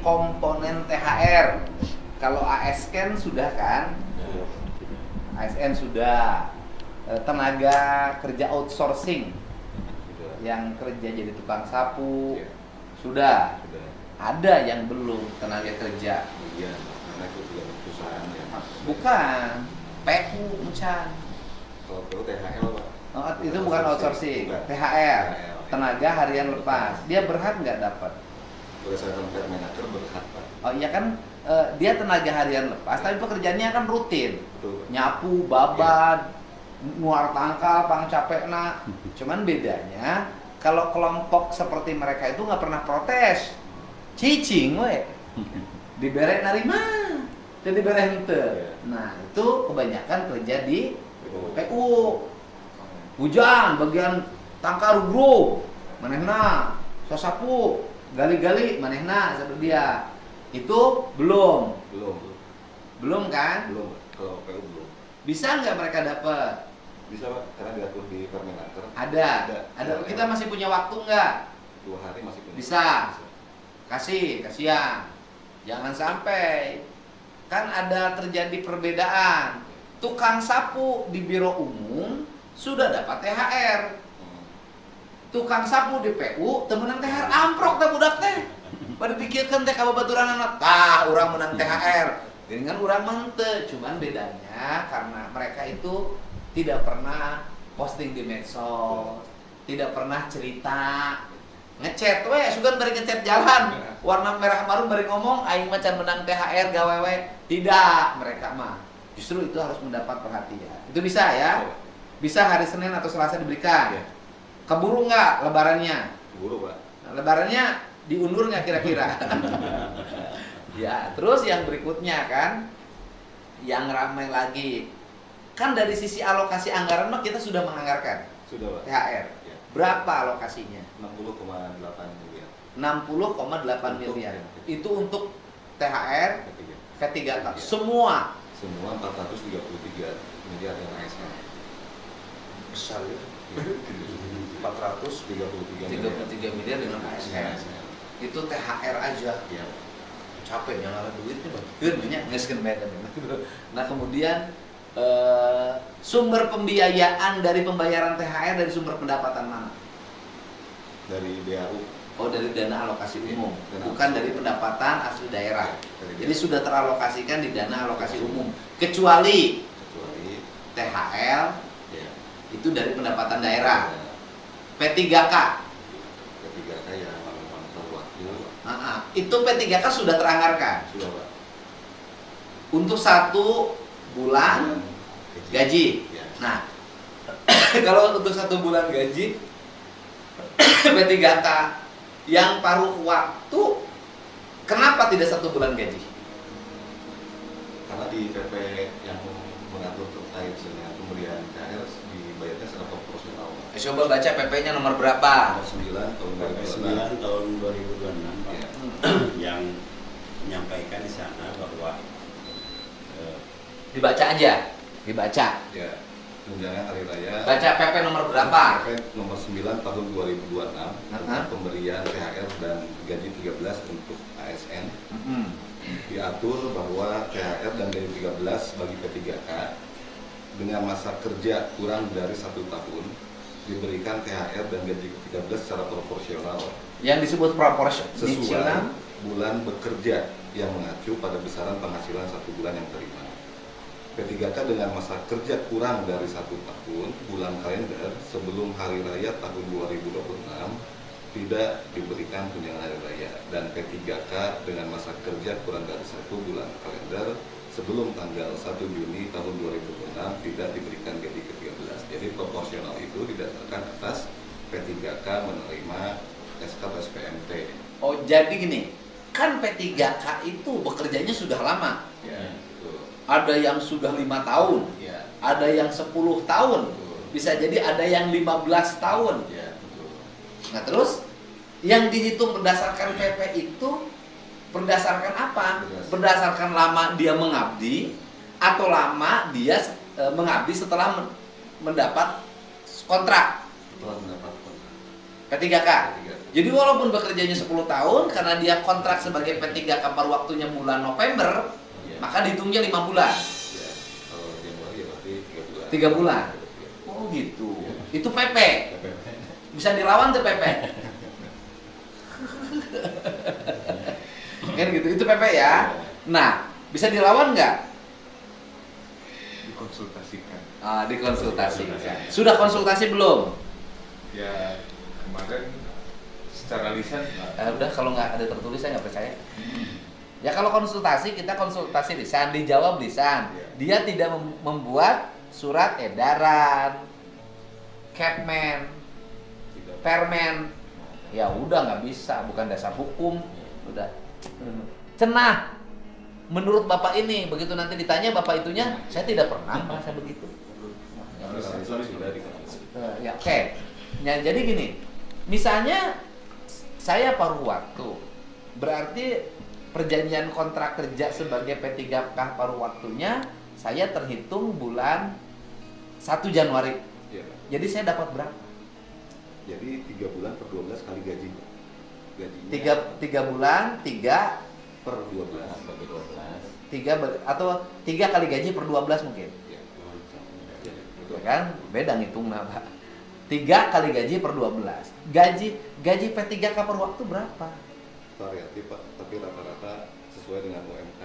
komponen THR. Kalau ASN sudah kan? ASN sudah. Tenaga kerja outsourcing yang kerja jadi tukang sapu sudah. Ada yang belum tenaga kerja. Iya, karena itu juga perusahaan ya. Bukan PU Mucan. Kalau perlu THL Pak. Oh, itu bukan outsourcing, Bukan. THR, tenaga harian lepas. Dia berhak nggak dapat? Berdasarkan Permenaker berhak Pak. Oh iya kan, dia tenaga harian lepas, tapi pekerjaannya kan rutin. Betul Pak. Nyapu, babat, nuar tangkal, pang capekna. Cuman bedanya, kalau kelompok seperti mereka itu nggak pernah protes. Cicing we. Dibere narima, jadi dibere hente. Nah, itu kebanyakan kerja di PU. Hujan bagian tangkar grup, manehna sasapu, gali-gali manehna satu dia. Itu belum kan? Belum. Kalau PU belum. Bisa nggak mereka dapat? Bisa Pak, karena diatur di Permenaker. Ada. Kita masih punya waktu nggak? 2 hari masih punya. Bisa. Kasihan. Jangan sampai kan ada terjadi perbedaan. Tukang sapu di biro umum sudah dapat THR. Tukang sapu di PU temenan THR amprok teh budak teh. Pada pikirkan teh kababaturan anak, urang menang THR. Dengan urang mente, cuman bedanya karena mereka itu tidak pernah posting di medsos, tidak pernah cerita. Ngechat sugan bari ngechat jalan warna merah marum bari ngomong aing macan menang THR gawewe. Tidak, mereka mah justru itu harus mendapat perhatian. Itu bisa ya? Bisa hari Senin atau Selasa diberikan. Keburu nggak lebarannya? Keburu Pak. Nah, lebarannya diundur nggak kira-kira? Ya, terus yang berikutnya kan yang ramai lagi kan dari sisi alokasi anggaran mah kita sudah menganggarkan Sudah Pak. THR. Ya. Berapa alokasinya? 60,8 miliar. 60,8 miliar. Itu untuk THR Ketiga. V3K. Semua Semua 433 miliar yang ASN. besar ya. 433 miliar dengan ASN. Itu THR aja. Ya. Capek nyala duitnya banyak ngesken medan. Nah, kemudian sumber pembiayaan dari pembayaran THR dari sumber pendapatan mana? Dari DAU. Oh, dari dana alokasi umum, Dana bukan alokasi. dari pendapatan asli daerah. Dari Jadi DAU. sudah teralokasikan di dana alokasi umum, kecuali THL ya. itu dari pendapatan daerah. Ya. P3K, P3K ya memang terwakil. itu P3K sudah teranggarkan Sudah Pak. untuk 1 bulan gaji. Ya. Nah, kalau untuk 1 bulan gaji P3K yang paruh waktu, kenapa tidak 1 bulan gaji? Karena di PP yang mengatur terkait dengan pemberian THR dibayarnya secara proporsional. Coba baca PP-nya nomor berapa? Nomor 9 tahun PP 9 tahun 2026 Pak, Ya. yang menyampaikan di sana bahwa Dibaca aja, dibaca. Ya. Tunjangan hari raya. Baca PP nomor berapa? PP nomor 9 tahun 2026 tentang pemberian THR dan gaji 13 untuk ASN. Diatur bahwa THR dan gaji 13 bagi P3K dengan masa kerja kurang dari 1 tahun diberikan THR dan gaji 13 secara proporsional Yang disebut proporsional sesuai bulan bekerja yang mengacu pada besaran penghasilan 1 bulan yang terima. P3K dengan masa kerja kurang dari 1 tahun bulan kalender sebelum hari raya tahun 2026 tidak diberikan tunjangan hari raya, dan P3K dengan masa kerja kurang dari 1 bulan kalender sebelum tanggal 1 Juni tahun 2026 tidak diberikan gaji ke-13. Jadi proporsional itu didasarkan atas P3K menerima SK SPMT. Oh, jadi gini, kan P3K itu bekerjanya sudah lama. Ya, betul. Ada yang sudah 5 tahun, Ya, ada yang 10 tahun, betul. bisa jadi ada yang 15 tahun. Ya, betul. Nah, terus yang dihitung berdasarkan PP itu berdasarkan apa? Berdasarkan lama dia mengabdi atau lama dia mengabdi setelah mendapat kontrak. Setelah mendapat kontrak. P3K. Jadi walaupun bekerjanya 10 tahun, karena dia kontrak sebagai P3K paruh waktunya bulan November, Iya. maka dihitungnya 5 bulan. Ya, kalau Januari ya berarti 3 bulan. 3 bulan. Oh gitu. Itu PP. Bisa dilawan tuh PP. Kan gitu, itu PP ya. Nah, bisa dilawan nggak? Dikonsultasikan. Dikonsultasikan. Sudah konsultasi belum? Ya kemarin secara lisan Udah, kalau nggak ada tertulis saya nggak percaya. Ya kalau konsultasi, kita konsultasi lisan, dijawab lisan. Dia tidak membuat surat edaran, Capman, permen. Ya udah nggak bisa, bukan dasar hukum. Udah. Cenah. Menurut Bapak ini, begitu nanti ditanya Bapak itunya, saya tidak pernah merasa begitu. Sudah dikasih. Ya, oke. Ya, jadi gini, misalnya saya paruh waktu, berarti perjanjian kontrak kerja sebagai P3K paruh waktunya saya terhitung bulan 1 Januari. Iya. Jadi saya dapat berapa? Jadi 3 bulan per 12 kali gaji. Gajinya 3 bulan, 3 per 12. Bagi 12. atau 3 kali gaji per 12 mungkin. Ya. Ya, betul. Ya kan? Beda ngitung Pak. 3 kali gaji per 12. Gaji P3K per waktu berapa? Variatif Pak, tapi rata-rata sesuai dengan UMK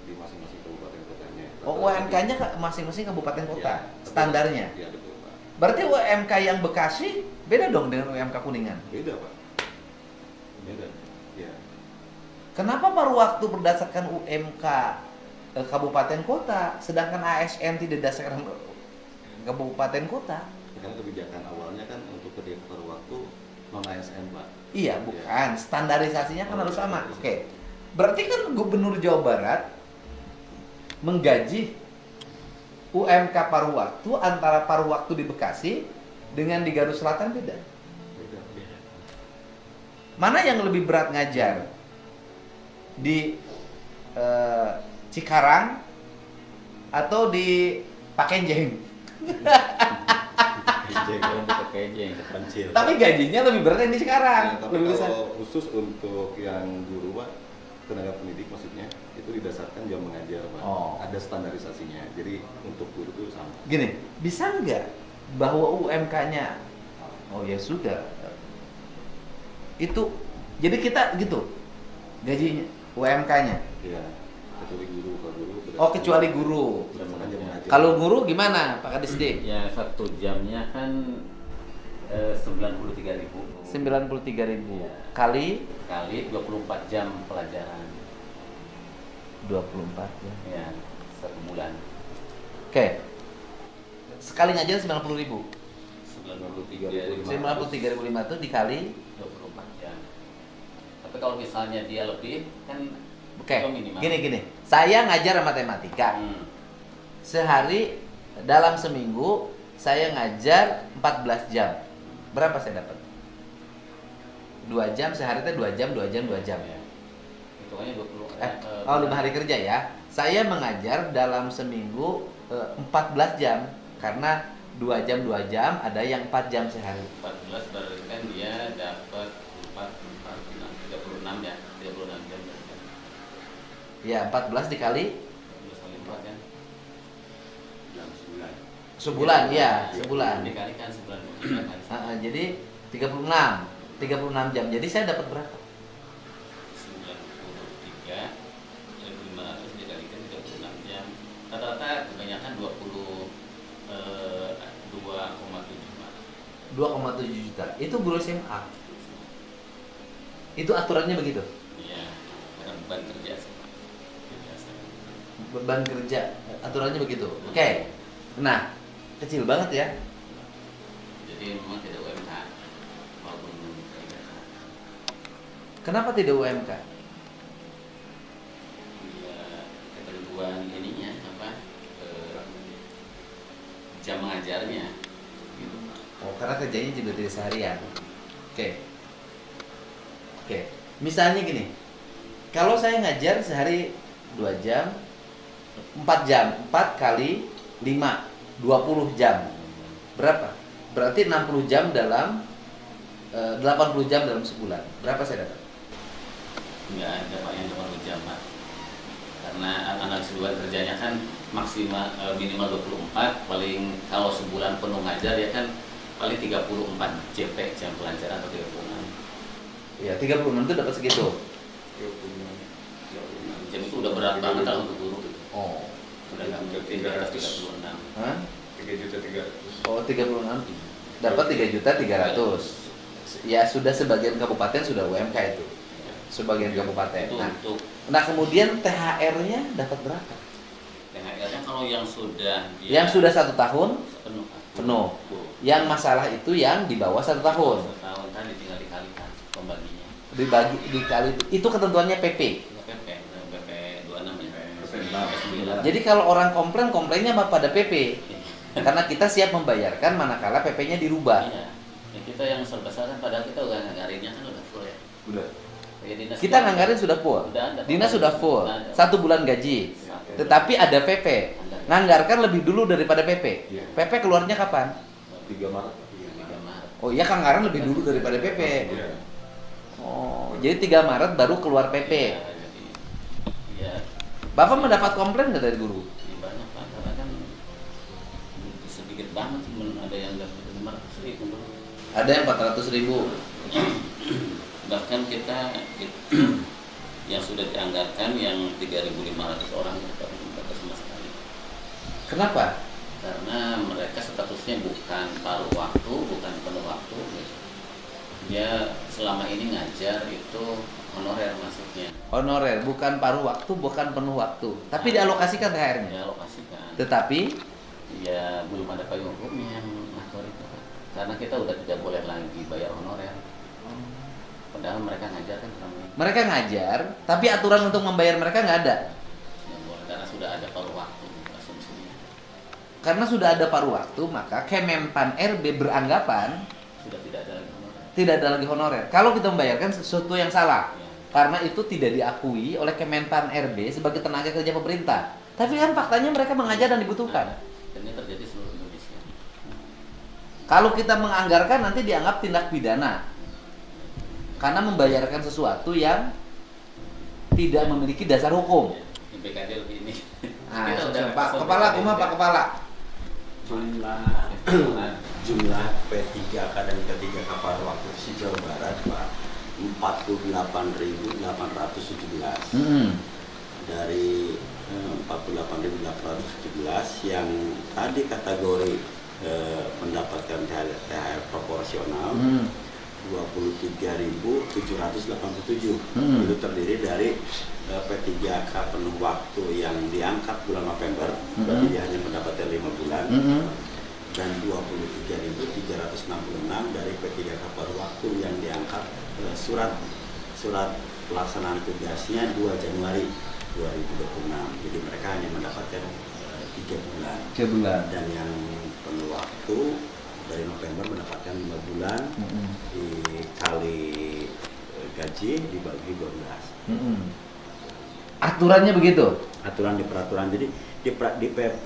di masing-masing kabupaten kotanya. Oh, UMK-nya masing-masing kabupaten kota. Ya, Standarnya. Iya betul Pak. Berarti UMK yang Bekasi beda dong dengan UMK Kuningan. Beda Pak. Beda. Ya. Kenapa paruh waktu berdasarkan UMK kabupaten kota, sedangkan ASN tidak berdasarkan kabupaten kota? Karena kebijakan awalnya kan untuk kerja paruh waktu non ASN Pak. Iya, bukan. Standarisasinya kan Oh, harus sama. standarisasi. Oke. Berarti kan Gubernur Jawa Barat menggaji UMK paruh waktu antara paruh waktu di Bekasi dengan di Garut Selatan beda. Beda. Mana yang lebih berat ngajar? Di Cikarang atau di Pakenjeng? Kejeng, terpencil. Tapi gajinya lebih berat yang di Cikarang. Nah, tapi Lebih besar. kalau khusus untuk yang guru Pak, tenaga pendidik maksudnya, itu didasarkan jam mengajar Pak. Oh. Ada standarisasinya. Jadi untuk guru itu sama. Gini, bisa nggak bahwa UMK-nya? Oh ya sudah. Itu jadi kita gitu gajinya UMK-nya. Iya. Kecuali guru, kalau guru. Oh, kecuali guru. Berdasarkan jam mengajar. Kalau guru gimana Pak Kadisdik? Ya 1 jamnya kan 93.000 93.000 kali kali 24 jam pelajaran. 24 ya. Ya, 1 bulan. Oke. Sekali ngajar 90.000. 93.000 53.500 itu dikali. 24 jam. Tapi kalau misalnya dia lebih kan Oke. itu minimal. Gini. Saya ngajar matematika. Sehari dalam seminggu saya ngajar 14 jam. Berapa saya dapat? 2 jam sehari itu 2 jam. Ya. Hitungannya 20. 5 hari kerja ya. Saya mengajar dalam seminggu 14 jam karena 2 jam, ada yang 4 jam sehari. 14 berarti kan dia dapat 36 ya, 36 jam. Ya, 14 dikali 14 kali 4 kan? 6 sebulan, ya, Ya, sebulan. dikalikan sebulan 3 kali. Jadi 36 jam. Jadi saya dapat berapa? 93 1.500 dikalikan 36 jam. Rata-rata kebanyakan 2,7 juta. Itu guru SMA. Itu aturannya begitu. Iya, karena beban kerja sih. Beban kerja aturannya begitu. Oke. Nah, kecil banget ya. Jadi memang tidak UMK maupun PKK. Kenapa tidak UMK? Ya, ketentuan ininya apa? Jam mengajarnya. Gitu, Pak. Oh, karena kerjanya juga tidak seharian. Oke. Misalnya gini. Kalau saya ngajar sehari 2 jam, 4 jam, 4 kali 5, 20 jam. Berapa? Berarti 60 jam dalam 80 jam dalam sebulan. Berapa saya dapat? Nggak ada Pak yang 20 jam Pak. Karena analis hubungan kerjanya kan maksimal minimal 24, paling kalau sebulan penuh ngajar ya kan paling 34 JP jam pelajaran atau 36. Ya, 36 itu dapat segitu. 36 jam itu udah berat banget kalau untuk guru. Oh. Udah nggak mungkin di atas 36. Hah? 3.300.000. Oh, 36. Dapat 3.300.000. Ya, sudah sebagian kabupaten sudah UMK itu. Sebagian kabupaten. Itu Nah, untuk nah kemudian THR-nya dapat berapa? THR-nya kalau yang sudah Yang sudah 1 tahun penuh. Pak. penuh. Bu. Yang masalah itu yang di bawah 1 tahun. Setahun tadi tinggal dikalikan pembaginya. Dibagi dikali itu ketentuannya PP. Ya, PP 26 ya. PP 9. Jadi kalau orang komplainnya pada PP. Karena kita siap membayarkan manakala PP-nya dirubah. Iya. Ya, kita yang serba-salah kan padahal kita udah nganggarinnya kan udah full ya. Udah. Ya, dinas Kita nganggarin sudah full. Udah ada. Dinas sudah full. Udah ada. 1 bulan gaji. Satu. Tetapi ada PP. Ada. Nganggarkan lebih dulu daripada PP. Iya. PP keluarnya kapan? 3 Maret. 3 Maret. Oh iya, anggaran lebih dulu daripada PP. Iya. Oh, jadi 3 Maret baru keluar PP. Ya, jadi ya Bapak mendapat komplain nggak dari guru? ini banyak Pak karena kan sedikit banget sih ada yang dapat 500.000 dulu. Ada yang 400.000. Bahkan kita yang sudah dianggarkan yang 3.500 orang kita dapat sama sekali. Kenapa? Karena mereka statusnya bukan paruh waktu, bukan penuh waktu. Dia selama ini ngajar itu honorer maksudnya. Honorer, bukan paruh waktu, bukan penuh waktu. Tapi dialokasikan THR-nya. Ya alokasikan. Tetapi Ya belum ada payung hukumnya yang ngatur itu. Karena kita udah tidak boleh lagi bayar honorer. Padahal mereka ngajar kan selama ini. mereka ngajar, tapi aturan untuk membayar mereka nggak ada. Yang boleh karena sudah ada paruh waktu asumsinya. Karena sudah ada paruh waktu, maka Kemenpan RB beranggapan Sudah tidak ada lagi honorer. tidak ada lagi honorer. Kalau kita membayarkan sesuatu yang salah, Ya. karena itu tidak diakui oleh Kemenpan RB sebagai tenaga kerja pemerintah. Tapi kan faktanya mereka mengajar dan dibutuhkan. Nah, dan ini terjadi seluruh Indonesia. Kalau kita menganggarkan nanti dianggap tindak pidana. Karena membayarkan sesuatu yang tidak memiliki dasar hukum. Yang BKD lebih ini. Nah, Kita udah Pak masuk Kepala, BKD. kumaha Pak Kepala? Jumlah P3K dan K3K paruh waktu di Jawa Barat Pak 48.817 dari 48.817 yang tadi kategori mendapatkan THR proporsional 23.787 itu terdiri dari P3K penuh waktu yang diangkat bulan November berarti dia hanya mendapatkan 5 bulan dan 23.366 dari P3K paruh waktu yang diangkat surat pelaksanaan tugasnya 2 Januari 2026. Jadi mereka hanya mendapatkan 3 bulan. 3 bulan. Dan yang penuh waktu dari November mendapatkan 5 bulan dikali gaji dibagi 12. Aturannya begitu. Aturan di peraturan. Jadi di PP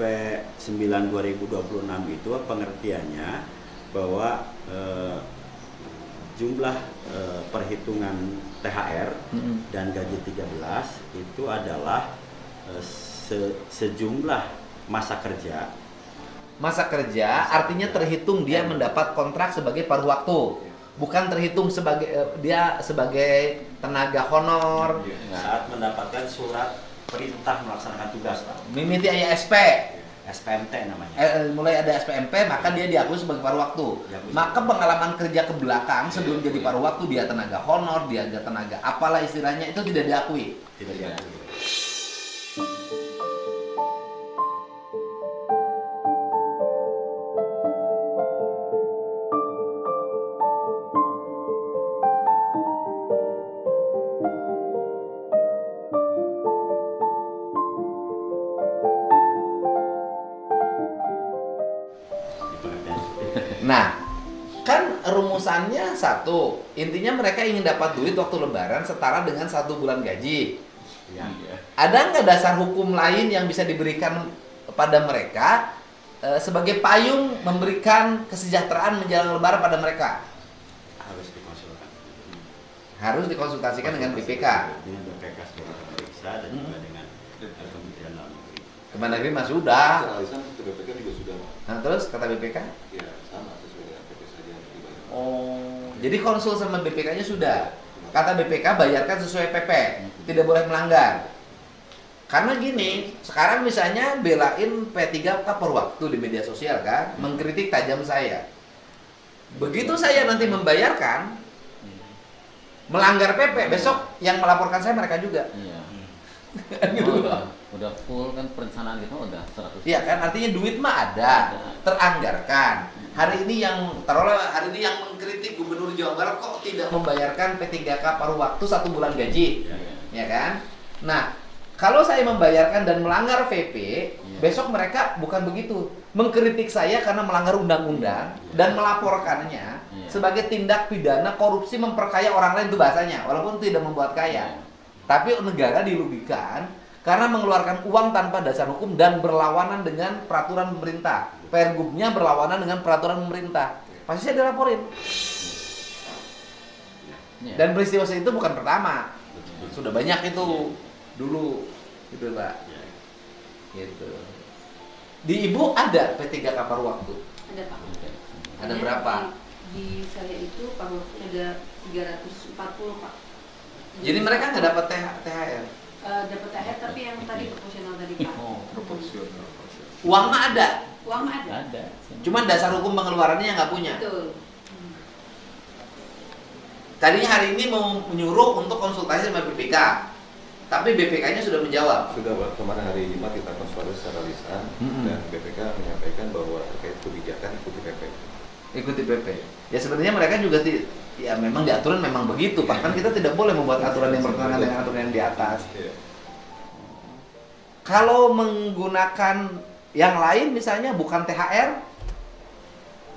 9 2026 itu pengertiannya bahwa jumlah perhitungan THR dan gaji 13 itu adalah sejumlah masa kerja. Masa kerja artinya terhitung dia mendapat kontrak sebagai paruh waktu. Bukan terhitung sebagai dia sebagai tenaga honor. Saat mendapatkan surat perintah melaksanakan tugas, Pak. Mimiti aya SP. SPMT namanya. Mulai ada SPMP maka dia diakui sebagai paruh waktu. Diakui. Maka pengalaman kerja ke belakang sebelum jadi paruh waktu dia tenaga honor, dia ada tenaga apalah istilahnya itu tidak diakui. Tidak diakui. Nah, kan rumusannya satu, intinya mereka ingin dapat duit waktu lebaran setara dengan 1 bulan gaji. Ya. Ada nggak dasar hukum lain yang bisa diberikan pada mereka sebagai payung memberikan kesejahteraan menjelang lebaran pada mereka? Harus harus dikonsultasikan dengan BPK. Dengan BPK sebagai pemeriksa dan juga dengan Kementerian Dalam Negeri. Kemendagri mah sudah. Secara lisan ke BPK juga sudah. Nah, terus kata BPK? Ya sama sesuai dengan PP saja yang dibayar. Oh, jadi konsul sama BPK-nya sudah. Kata BPK bayarkan sesuai PP, tidak boleh melanggar. Karena gini, sekarang misalnya belain P3K per waktu di media sosial kan, mengkritik tajam saya. Begitu saya nanti membayarkan, melanggar PP, besok yang melaporkan saya mereka juga. Iya. Gitu. Udah full kan perencanaan kita udah 100%. Iya kan, artinya duit mah ada, teranggarkan. Hari ini yang mengkritik Gubernur Jawa Barat kok tidak membayarkan P3K paruh waktu 1 bulan gaji, ya kan? Nah, kalau saya membayarkan dan melanggar VP, besok mereka bukan begitu, mengkritik saya karena melanggar undang-undang dan melaporkannya sebagai tindak pidana korupsi memperkaya orang lain, itu bahasanya, walaupun tidak membuat kaya. Tapi negara dirugikan karena mengeluarkan uang tanpa dasar hukum dan berlawanan dengan peraturan pemerintah. Pergubnya berlawanan dengan peraturan pemerintah. Pasti saya dilaporin. Dan peristiwa itu bukan pertama. Sudah banyak itu dulu, gitu Pak. Gitu. Di Ibu ada P3K paruh waktu? Ada Pak. Ada berapa? Di saya itu paruh waktu ada 340 Pak. Jadi mereka nggak dapat THR? Dapat THR tapi yang tadi proporsional tadi Pak. Oh, Proporsional. uang mah ada. Uang ada. Ada. Cuman dasar hukum pengeluarannya yang nggak punya. Betul. Tadinya hari ini mau menyuruh untuk konsultasi sama BPK, tapi BPK-nya sudah menjawab. Sudah Pak, kemarin hari Jumat kita konsultasi secara lisan dan BPK menyampaikan bahwa terkait kebijakan ikuti PP. Ikuti PP. Ya sebenarnya mereka juga ya memang di aturan memang begitu, Pak. Kan kita tidak boleh membuat aturan yang bertentangan dengan aturan yang di atas. Iya. Kalau menggunakan yang lain misalnya bukan THR,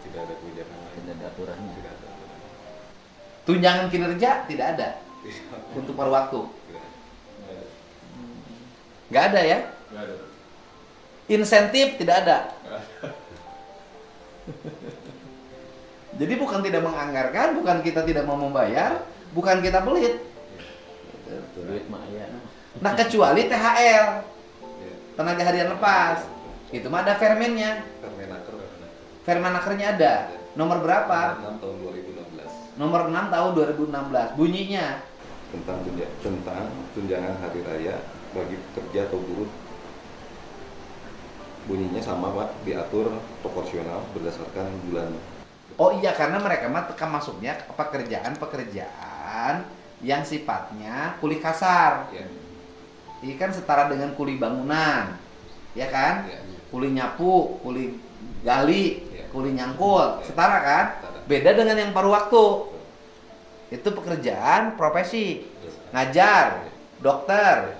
Tidak ada kebijakan lain. Tidak ada aturannya. Tidak ada aturan. tunjangan kinerja tidak ada untuk paruh waktu. Tidak ada. Nggak ada ya? Nggak ada. Insentif tidak ada. Nggak ada. Jadi bukan tidak menganggarkan, bukan kita tidak mau membayar, bukan kita pelit. Duit mah ya. Nah kecuali THR, Iya. tenaga harian lepas, itu mah ada Permennya, Permenaker. Permenakernya ada. Nomor berapa? 6 tahun 2016 Nomor 6 tahun 2016. Bunyinya tentang tunjangan hari raya bagi pekerja atau buruh. Bunyinya sama Pak, diatur proporsional berdasarkan bulan. oh iya, karena mereka mah masuknya ke pekerjaan yang sifatnya kuli kasar. Ya. Ini kan setara dengan kuli bangunan, ya kan? Ya. Kuli nyapu, kuli gali, Ya. kuli nyangkul, Ya. setara kan? Setara. Beda dengan yang paruh waktu. Itu pekerjaan profesi, ngajar, dokter,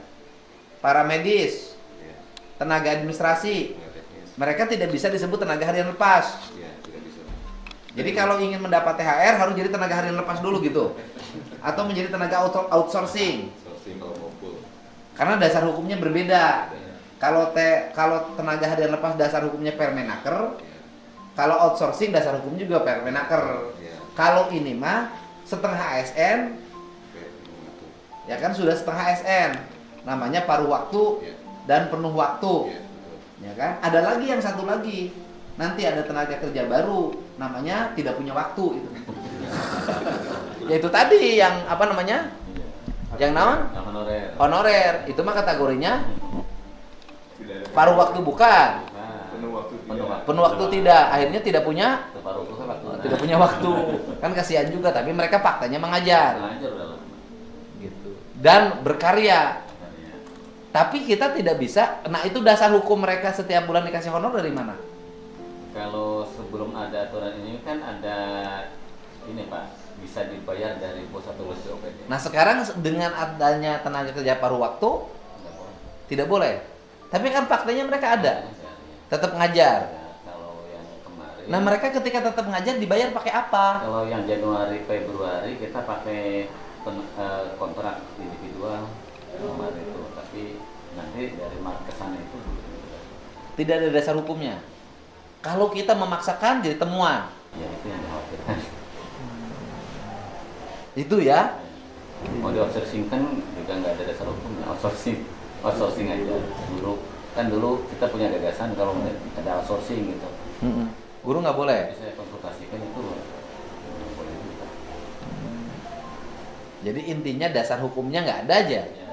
paramedis, Ya. tenaga administrasi. Ya, teknis. Mereka tidak bisa disebut tenaga harian lepas. Ya, tidak bisa. Jadi kalau ingin mendapat THR harus jadi tenaga harian lepas dulu gitu. Atau menjadi tenaga outsourcing. Sourcing kalau ngumpul. Karena dasar hukumnya berbeda. Ya. Kalau tenaga harian lepas dasar hukumnya Permenaker, Ya. kalau outsourcing dasar hukum juga Permenaker. Ya. Kalau ini mah setengah ASN, Oke, mengatur. ya kan sudah setengah ASN. Namanya paruh waktu Ya. dan penuh waktu. Ya, betul. Ya kan? Ada lagi yang satu lagi. Nanti ada tenaga kerja baru, namanya tidak punya waktu itu. Ya itu tadi yang apa namanya? Yang naon? Yang honorer. Honorer. Itu mah kategorinya Tidak ada. paruh waktu bukan. Penuh waktu. Penuh waktu. Penuh waktu tidak. Akhirnya tidak punya Paruh waktu. tidak punya waktu. Kan kasihan juga, tapi mereka faktanya mengajar Ngajar udah lama. gitu. Dan berkarya. Makanya. Tapi kita tidak bisa. Nah, itu dasar hukum mereka setiap bulan dikasih honor dari mana? Kalau sebelum ada aturan ini kan ada ini Pak, bisa dibayar dari bos atau bos OPD. Nah, sekarang dengan adanya tenaga kerja paruh waktu Nggak boleh. tidak boleh. Tapi kan faktanya mereka ada. Ngajar, ya. Tetap ngajar. Ya, kalau yang kemarin. Nah, mereka ketika tetap ngajar dibayar pakai apa? Kalau yang Januari Februari kita pakai kontrak individual kemarin itu, tapi nanti dari Maret ke sana itu Tidak ada dasar hukumnya. Kalau kita memaksakan jadi temuan. ya itu yang dikhawatirkan. Itu ya. Mau di outsourcing kan juga nggak ada dasar hukumnya, outsourcing aja. Dulu kita punya gagasan kalau ada outsourcing gitu. Guru nggak boleh. Jadi saya konsultasikan itu nggak boleh juga. Jadi intinya dasar hukumnya nggak ada aja. Ya,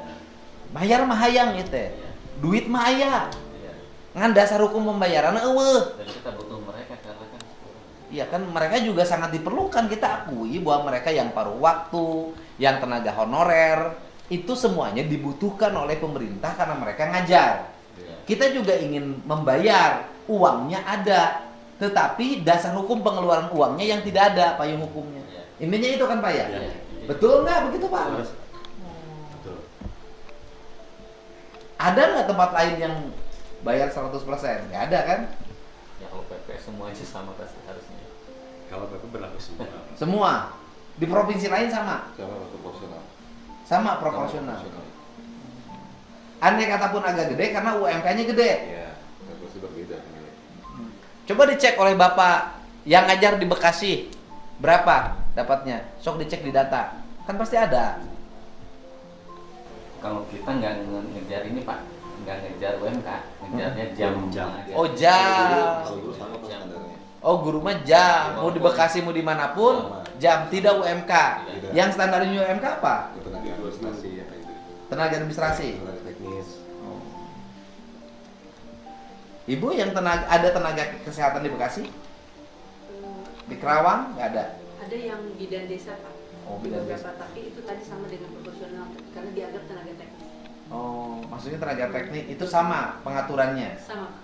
Bayar mah hayang gitu. ya, Duit mah aya. ya. Ngan dasar hukum pembayaran eueuh. Dan kita butuh mereka karena kan Iya kan mereka juga sangat diperlukan, kita akui bahwa mereka yang paruh waktu, yang tenaga honorer, itu semuanya dibutuhkan oleh pemerintah karena mereka ngajar. ya, Kita juga ingin membayar, uangnya ada, tetapi dasar hukum pengeluaran uangnya yang tidak ada payung hukumnya. ya. Intinya itu kan Pak ya? Ya. Betul nggak begitu Pak? Terus, betul. Ada nggak tempat lain yang bayar 100%? Nggak ada kan? Ya kalau PP semuanya sama pasti harusnya. Kalau PP berlaku semua. Semua. Di provinsi lain sama? Sama proporsional. Sama proporsional. Andai kata pun agak gede karena UMK-nya gede. Iya, pasti berbeda. Coba dicek oleh Bapak yang ngajar di Bekasi. Berapa dapatnya? Sok dicek di data. Kan pasti ada. Kalau kita nggak ngejar ini Pak, nggak ngejar UMK, ngejarnya jam aja. Oh, jam. Kalau dulu sama standarnya. Oh, guru mah jam. Mau di Bekasi mau dimanapun, jam tidak UMK. Tidak. Yang standarnya UMK apa? Itu tenaga administrasi ya kayak gitu. Tenaga administrasi. Tenaga teknis. Ibu yang ada tenaga kesehatan di Bekasi? Di Kerawang nggak ada. Ada yang bidan desa Pak. Oh, Di bidan beberapa, tapi itu tadi sama dengan proporsional karena dianggap tenaga teknis. Oh, maksudnya tenaga teknik itu sama pengaturannya. Sama Pak.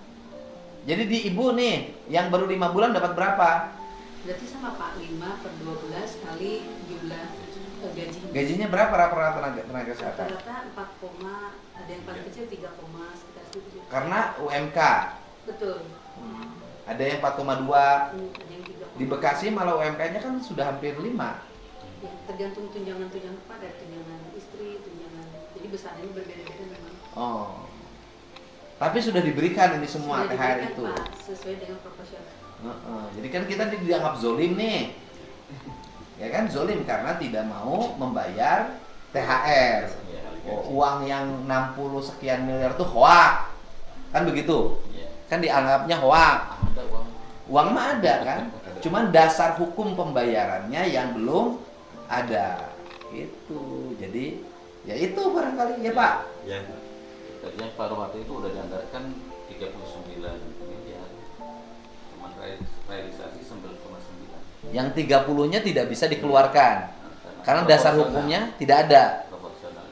Jadi di ibu nih yang baru 5 bulan dapat berapa? Berarti sama Pak, 5 per 12 kali jumlah gaji. Gajinya berapa rata-rata tenaga kesehatan? Rata-rata 4, ada yang paling kecil 3, sekitar segitu. Karena UMK Betul. ada yang 4,2. Ada yang 3, Di Bekasi malah UMK-nya kan sudah hampir 5. ya, tergantung tunjangan-tunjangan Pak, ada tunjangan istri, tunjangan. Jadi besarnya berbeda-beda memang. Oh. Tapi sudah diberikan ini semua Sudah THR diberikan, itu. Pak, sesuai dengan proporsional. Jadi kan kita dianggap zolim nih. Ya kan zolim karena tidak mau membayar THR. Ya, Oh, uang yang 60 sekian miliar tuh hoak. Kan begitu? ya. Kan dianggapnya hoak. Ada uang. Uang mah ada kan? Cuman dasar hukum pembayarannya yang belum ada. Itu. Jadi ya itu barangkali ya Pak. Ya. Tadinya paruh waktu itu udah dianggarkan 39 miliar. Cuman realisasi 9,9. Yang 30-nya tidak bisa dikeluarkan. Karena dasar hukumnya tidak ada. Proporsional.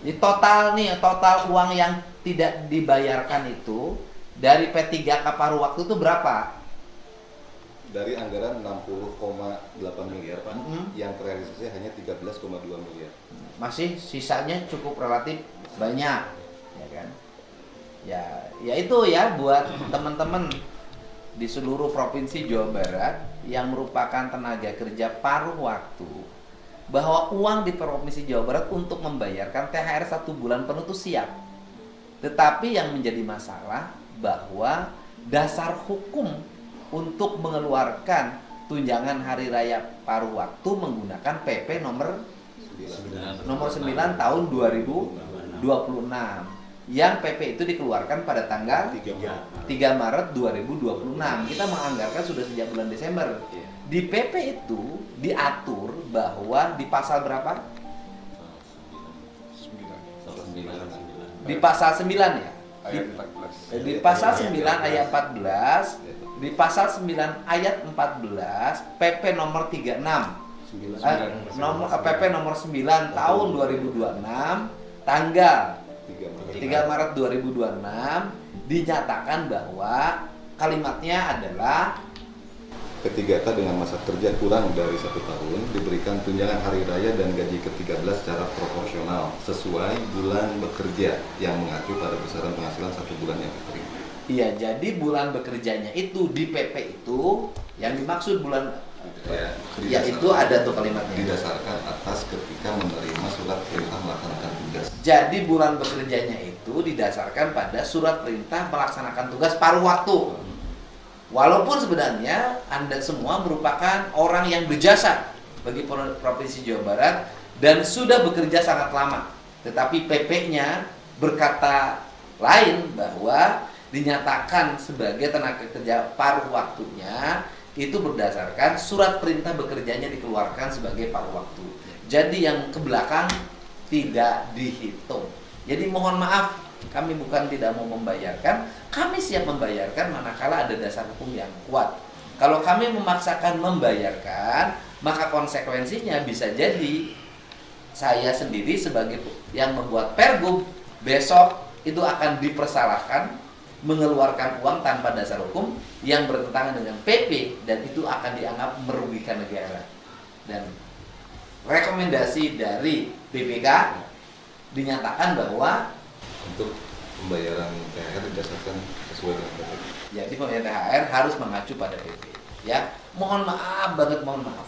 Di total nih, total uang yang tidak dibayarkan itu dari P3K paruh waktu itu berapa? Dari anggaran 60,8 miliar Pak, Mm-mm. yang terrealisasi hanya 13,2 miliar. Masih sisanya cukup relatif banyak, ya kan? Ya itu ya buat teman-teman di seluruh provinsi Jawa Barat yang merupakan tenaga kerja paruh waktu, bahwa uang di provinsi Jawa Barat untuk membayarkan THR 1 bulan penuh itu siap. Tetapi yang menjadi masalah bahwa dasar hukum untuk mengeluarkan tunjangan hari raya paruh waktu menggunakan PP nomor 9 tahun 2026 yang PP itu dikeluarkan pada tanggal 3 Maret 2026. Kita menganggarkan sudah sejak bulan Desember. Di PP itu diatur bahwa di pasal berapa? Di pasal 9 ya. Ayat 14. Di pasal 9 ayat 14, di pasal 9 ayat 14 PP nomor 36 PP nomor 9 tahun 2026 tanggal 3 Maret 2026 dinyatakan bahwa kalimatnya adalah P3K dengan masa kerja kurang dari 1 tahun diberikan tunjangan hari raya dan gaji ke-13 secara proporsional sesuai bulan bekerja yang mengacu pada besaran penghasilan 1 bulan yang diterima. iya, jadi bulan bekerjanya itu di PP itu yang dimaksud bulan ya itu ada tuh kalimatnya. Didasarkan atas ketika menerima surat perintah melaksanakan tugas. Jadi bulan bekerjanya itu didasarkan pada surat perintah melaksanakan tugas paruh waktu. Walaupun sebenarnya Anda semua merupakan orang yang berjasa bagi Provinsi Jawa Barat dan sudah bekerja sangat lama. Tetapi PP-nya berkata lain bahwa dinyatakan sebagai tenaga kerja paruh waktunya itu berdasarkan surat perintah bekerjanya dikeluarkan sebagai paruh waktu. Jadi yang ke belakang tidak dihitung. Jadi mohon maaf, kami bukan tidak mau membayarkan, kami siap membayarkan manakala ada dasar hukum yang kuat. Kalau kami memaksakan membayarkan, maka konsekuensinya bisa jadi saya sendiri sebagai yang membuat pergub besok itu akan dipersalahkan mengeluarkan uang tanpa dasar hukum yang bertentangan dengan PP dan itu akan dianggap merugikan negara. Dan rekomendasi dari BPK dinyatakan bahwa Untuk pembayaran THR didasarkan sesuai dengan PP. jadi pembayaran THR harus mengacu pada PP. Ya, mohon maaf banget, mohon maaf.